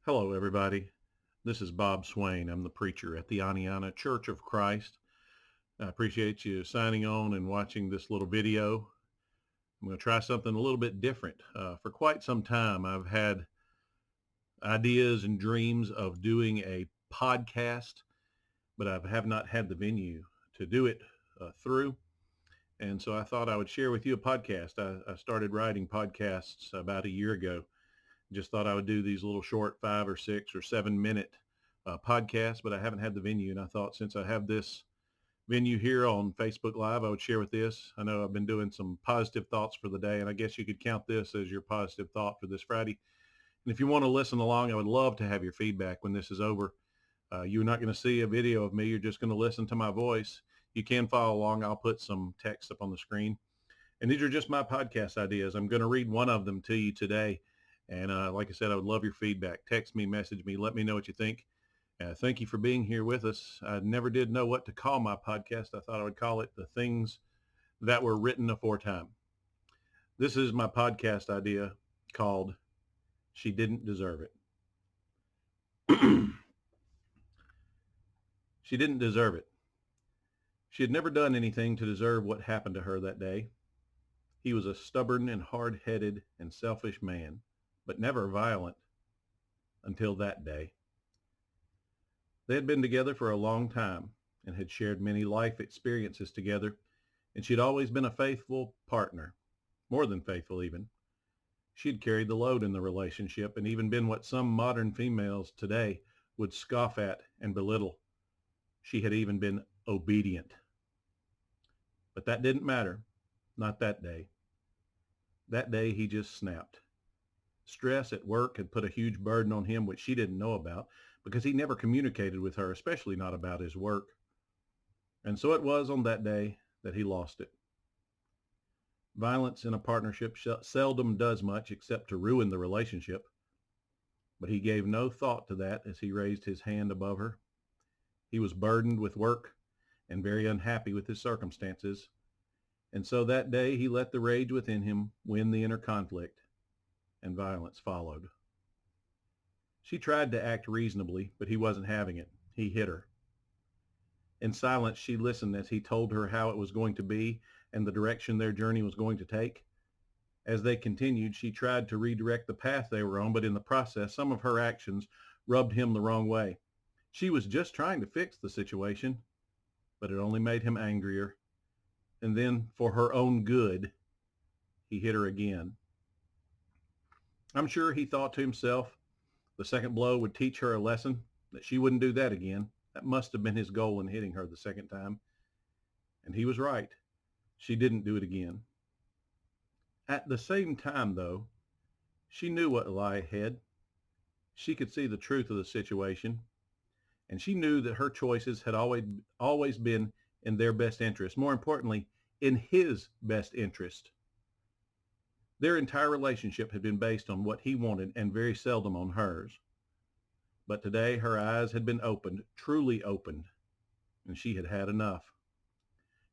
Hello, everybody. This is Bob Swain. I'm the preacher at the Aniana Church of Christ. I appreciate you signing on and watching this little video. I'm going to try something a little bit different. For quite some time, I've had ideas and dreams of doing a podcast, but I have not had the venue to do it through. And so I thought I would share with you a podcast. I started writing podcasts about a year ago. Just thought I would do these little short 5 or 6 or 7 minute podcasts, but I haven't had the venue. And I thought since I have this venue here on Facebook Live, I would share with this. I know I've been doing some positive thoughts for the day, and I guess you could count this as your positive thought for this Friday. And if you want to listen along, I would love to have your feedback when this is over. You're not going to see a video of me. You're just going to listen to my voice. You can follow along. I'll put some text up on the screen. And these are just my podcast ideas. I'm going to read one of them to you today. And like I said, I would love your feedback. Text me, message me, let me know what you think. Thank you for being here with us. I never did know what to call my podcast. I thought I would call it The Things That Were Written Aforetime. This is my podcast idea called She Didn't Deserve It. She didn't deserve it. She had never done anything to deserve what happened to her that day. He was a stubborn and hard-headed and selfish man, but never violent until that day. They had been together for a long time and had shared many life experiences together, and she had always been a faithful partner, more than faithful even. She had carried the load in the relationship and even been what some modern females today would scoff at and belittle. She had even been obedient. But that didn't matter, not that day. That day he just snapped. Stress at work had put a huge burden on him which she didn't know about because he never communicated with her, especially not about his work. And so it was on that day that he lost it. Violence in a partnership seldom does much except to ruin the relationship. But he gave no thought to that as he raised his hand above her. He was burdened with work and very unhappy with his circumstances. And so that day he let the rage within him win the inner conflict, and violence followed. She tried to act reasonably, but he wasn't having it. He hit her. In silence, she listened as he told her how it was going to be and the direction their journey was going to take. As they continued, she tried to redirect the path they were on, but in the process, some of her actions rubbed him the wrong way. She was just trying to fix the situation, but it only made him angrier. And then, for her own good, he hit her again. I'm sure he thought to himself, the second blow would teach her a lesson, that she wouldn't do that again. That must have been his goal in hitting her the second time. And he was right. She didn't do it again. At the same time, though, she knew what lay ahead. She could see the truth of the situation, and she knew that her choices had always been in their best interest. More importantly, in his best interest. Their entire relationship had been based on what he wanted and very seldom on hers. But today her eyes had been opened, truly opened, and she had had enough.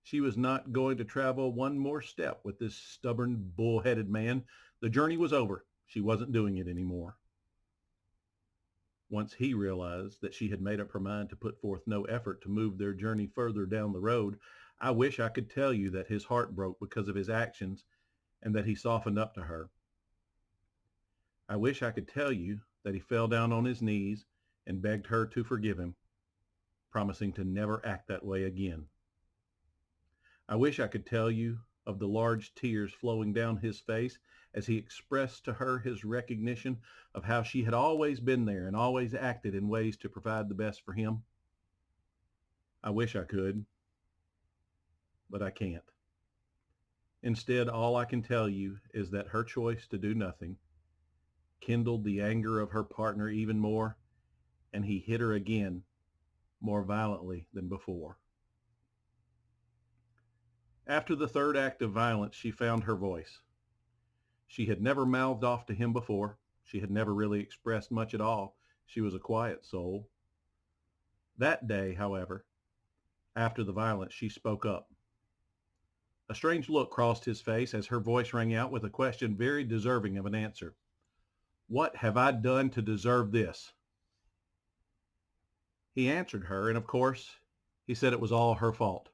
She was not going to travel one more step with this stubborn, bull-headed man. The journey was over. She wasn't doing it anymore. Once he realized that she had made up her mind to put forth no effort to move their journey further down the road, I wish I could tell you that his heart broke because of his actions and that he softened up to her. I wish I could tell you that he fell down on his knees and begged her to forgive him, promising to never act that way again. I wish I could tell you of the large tears flowing down his face as he expressed to her his recognition of how she had always been there and always acted in ways to provide the best for him. I wish I could, but I can't. Instead, all I can tell you is that her choice to do nothing kindled the anger of her partner even more, and he hit her again, more violently than before. After the third act of violence, she found her voice. She had never mouthed off to him before. She had never really expressed much at all. She was a quiet soul. That day, however, after the violence, she spoke up. A strange look crossed his face as her voice rang out with a question very deserving of an answer. What have I done to deserve this? He answered her, and of course, he said it was all her fault.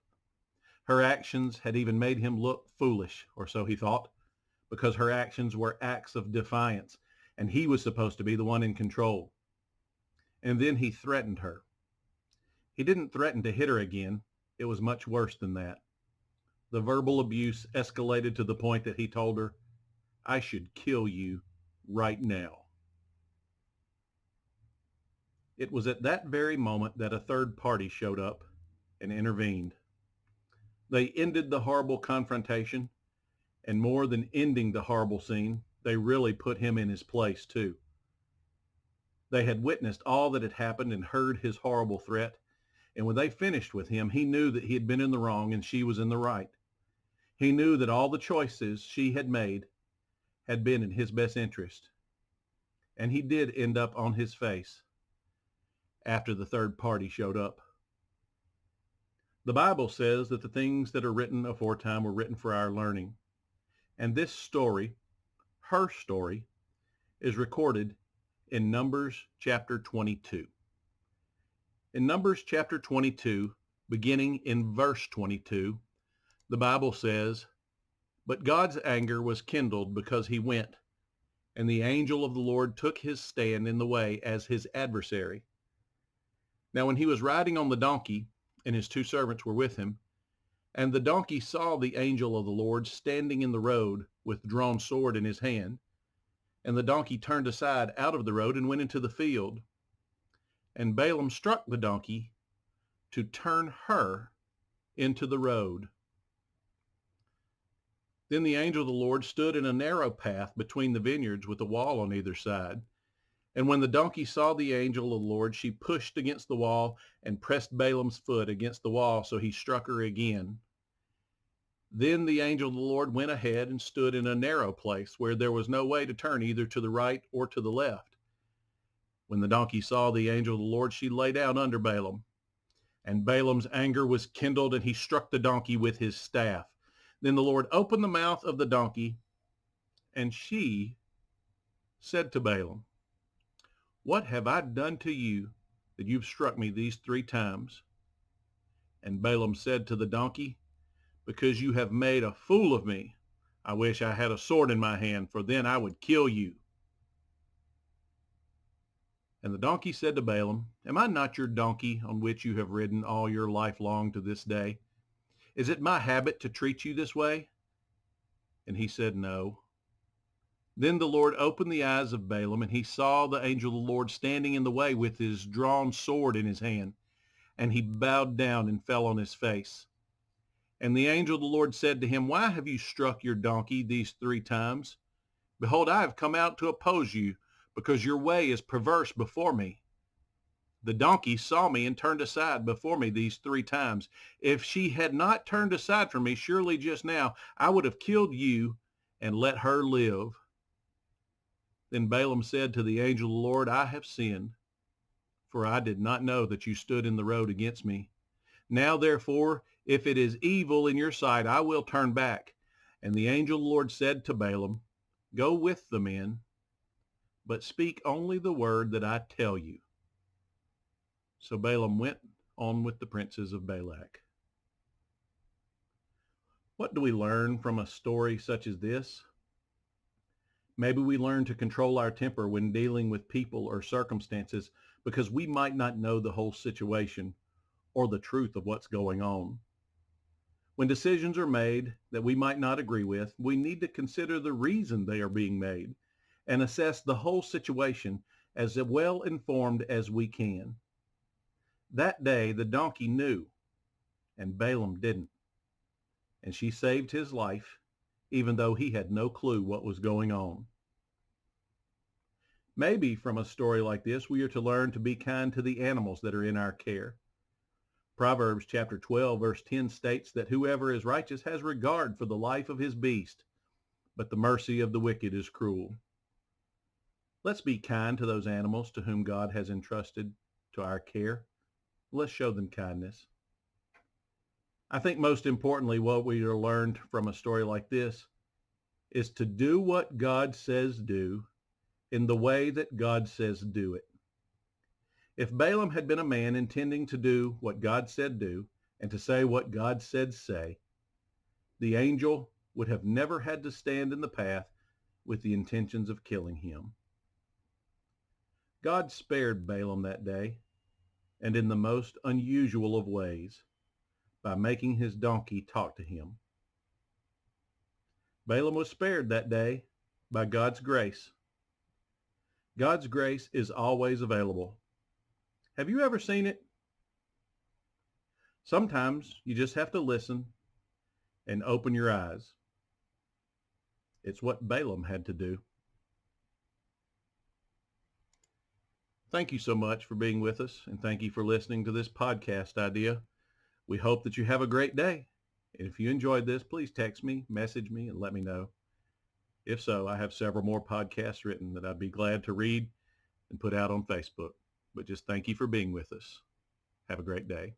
Her actions had even made him look foolish, or so he thought, because her actions were acts of defiance, and he was supposed to be the one in control. And then he threatened her. He didn't threaten to hit her again. It was much worse than that. The verbal abuse escalated to the point that he told her, "I should kill you right now." It was at that very moment that a third party showed up and intervened. They ended the horrible confrontation, and more than ending the horrible scene, they really put him in his place too. They had witnessed all that had happened and heard his horrible threat, and when they finished with him, he knew that he had been in the wrong and she was in the right. He knew that all the choices she had made had been in his best interest, and he did end up on his face after the third party showed up. The Bible says that the things that are written aforetime were written for our learning. And this story, her story, is recorded in Numbers chapter 22. In Numbers chapter 22, beginning in verse 22, the Bible says, "But God's anger was kindled because he went, and the angel of the Lord took his stand in the way as his adversary. Now when he was riding on the donkey, and his two servants were with him, and the donkey saw the angel of the Lord standing in the road with drawn sword in his hand, and the donkey turned aside out of the road and went into the field. And Balaam struck the donkey to turn her into the road. Then the angel of the Lord stood in a narrow path between the vineyards with a wall on either side. And when the donkey saw the angel of the Lord, she pushed against the wall and pressed Balaam's foot against the wall, so he struck her again. Then the angel of the Lord went ahead and stood in a narrow place where there was no way to turn either to the right or to the left. When the donkey saw the angel of the Lord, she lay down under Balaam. And Balaam's anger was kindled, and he struck the donkey with his staff. Then the Lord opened the mouth of the donkey, and she said to Balaam, "What have I done to you that you've struck me these 3 times?" And Balaam said to the donkey, "Because you have made a fool of me. I wish I had a sword in my hand, for then I would kill you." And the donkey said to Balaam, "Am I not your donkey on which you have ridden all your life long to this day? Is it my habit to treat you this way?" And he said, "No." Then the Lord opened the eyes of Balaam, and he saw the angel of the Lord standing in the way with his drawn sword in his hand. And he bowed down and fell on his face. And the angel of the Lord said to him, "Why have you struck your donkey these 3 times? Behold, I have come out to oppose you, because your way is perverse before me. The donkey saw me and turned aside before me these 3 times. If she had not turned aside from me, surely just now I would have killed you and let her live." Then Balaam said to the angel of the Lord, "I have sinned, for I did not know that you stood in the road against me. Now, therefore, if it is evil in your sight, I will turn back." And the angel of the Lord said to Balaam, "Go with the men, but speak only the word that I tell you." So Balaam went on with the princes of Balak. What do we learn from a story such as this? Maybe we learn to control our temper when dealing with people or circumstances because we might not know the whole situation or the truth of what's going on. When decisions are made that we might not agree with, we need to consider the reason they are being made and assess the whole situation as well informed as we can. That day, the donkey knew, and Balaam didn't, and she saved his life, even though he had no clue what was going on. Maybe from a story like this, we are to learn to be kind to the animals that are in our care. Proverbs chapter 12, verse 10 states that whoever is righteous has regard for the life of his beast, but the mercy of the wicked is cruel. Let's be kind to those animals to whom God has entrusted to our care. Let's show them kindness. I think most importantly, what we are learned from a story like this is to do what God says do in the way that God says do it. If Balaam had been a man intending to do what God said do and to say what God said say, the angel would have never had to stand in the path with the intentions of killing him. God spared Balaam that day, and in the most unusual of ways, by making his donkey talk to him. Balaam was spared that day by God's grace. God's grace is always available. Have you ever seen it? Sometimes you just have to listen and open your eyes. It's what Balaam had to do. Thank you so much for being with us, and thank you for listening to this podcast idea. We hope that you have a great day. And if you enjoyed this, please text me, message me, and let me know. If so, I have several more podcasts written that I'd be glad to read and put out on Facebook. But just thank you for being with us. Have a great day.